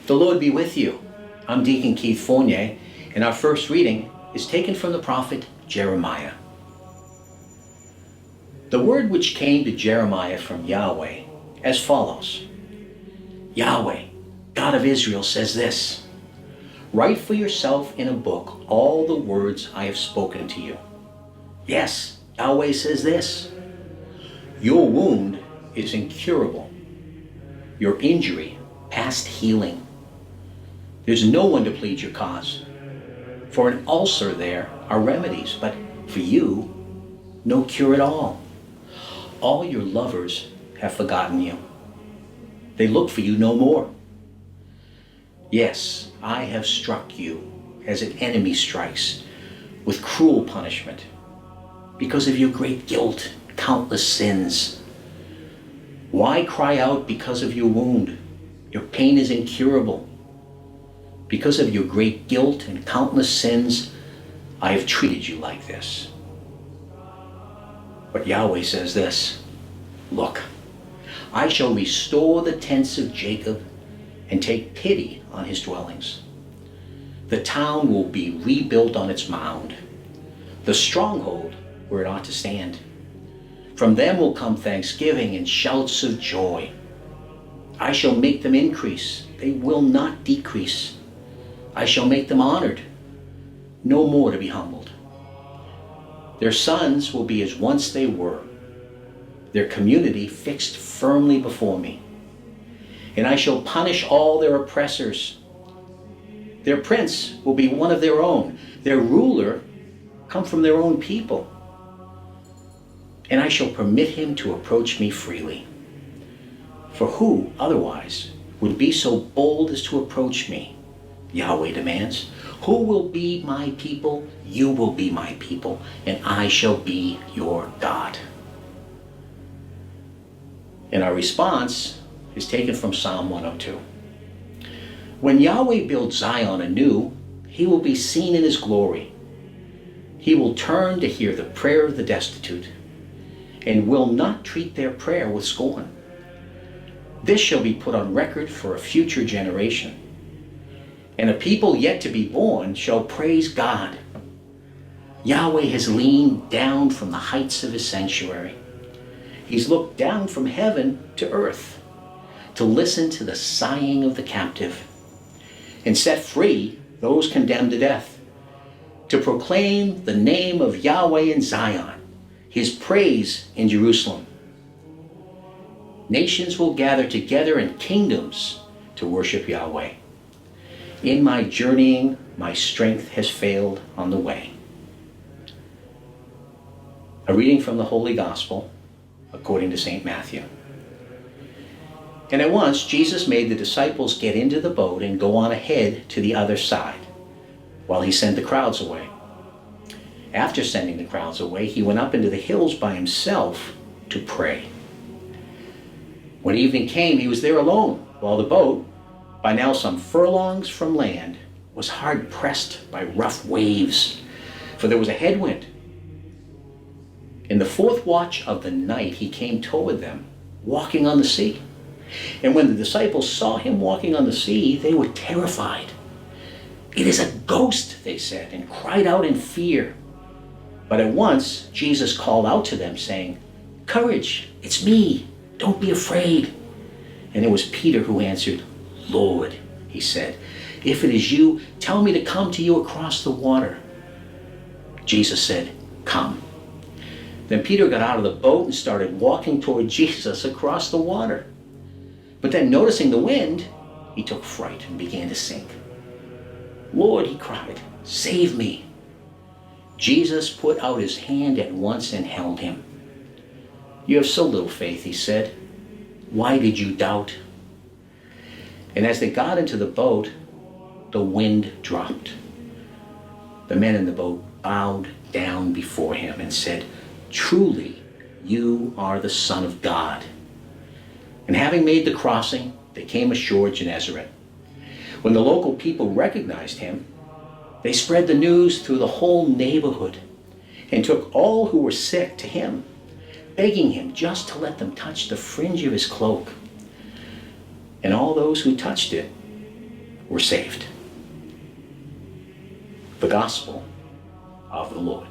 The Lord be with you. I'm Deacon Keith Fournier, and our first reading is taken from the prophet Jeremiah. The word which came to Jeremiah from Yahweh as follows. Yahweh, God of Israel, says this: write for yourself in a book all the words I have spoken to you. Yes, Yahweh says this: your wound is incurable, your injury past healing. There's no one to plead your cause. For an ulcer there are remedies, but for you, no cure at all. All your lovers have forgotten you. They look for you no more. Yes, I have struck you as an enemy strikes, with cruel punishment, because of your great guilt, countless sins. Why cry out because of your wound? Your pain is incurable. Because of your great guilt and countless sins, I have treated you like this. But Yahweh says this: look, I shall restore the tents of Jacob and take pity on his dwellings. The town will be rebuilt on its mound, the stronghold where it ought to stand. From them will come thanksgiving and shouts of joy. I shall make them increase, they will not decrease. I shall make them honored, no more to be humbled. Their sons will be as once they were, their community fixed firmly before me. And I shall punish all their oppressors. Their prince will be one of their own, their ruler come from their own people. And I shall permit him to approach me freely. For who otherwise would be so bold as to approach me? Yahweh demands. Who will be my people? You will be my people, and I shall be your God. And our response is taken from Psalm 102. When Yahweh builds Zion anew, he will be seen in his glory. He will turn to hear the prayer of the destitute, and will not treat their prayer with scorn. This shall be put on record for a future generation. And a people yet to be born shall praise God. Yahweh has leaned down from the heights of his sanctuary. He's looked down from heaven to earth to listen to the sighing of the captive and set free those condemned to death, to proclaim the name of Yahweh in Zion, his praise in Jerusalem. Nations will gather together and kingdoms to worship Yahweh. In my journeying, my strength has failed on the way. A reading from the Holy Gospel according to St. Matthew. And at once Jesus made the disciples get into the boat and go on ahead to the other side, while he sent the crowds away. After sending the crowds away, he went up into the hills by himself to pray. When evening came, he was there alone, while the boat, by now some furlongs from land, was hard pressed by rough waves, for there was a headwind. In the fourth watch of the night he came toward them, walking on the sea. And when the disciples saw him walking on the sea, they were terrified. "It is a ghost," they said, and cried out in fear. But at once Jesus called out to them, saying, "Courage, it's me, don't be afraid." And it was Peter who answered, "Lord," he said, "if it is you, tell me to come to you across the water." Jesus said, "Come." Then Peter got out of the boat and started walking toward Jesus across the water. But then, noticing the wind, he took fright and began to sink. "Lord," he cried, "save me." Jesus put out his hand at once and held him. "You have so little faith," he said. "Why did you doubt?" And as they got into the boat, the wind dropped. The men in the boat bowed down before him and said, "Truly, you are the Son of God." And having made the crossing, they came ashore at Gennesaret. When the local people recognized him, they spread the news through the whole neighborhood and took all who were sick to him, begging him just to let them touch the fringe of his cloak. And all those who touched it were saved. The gospel of the Lord.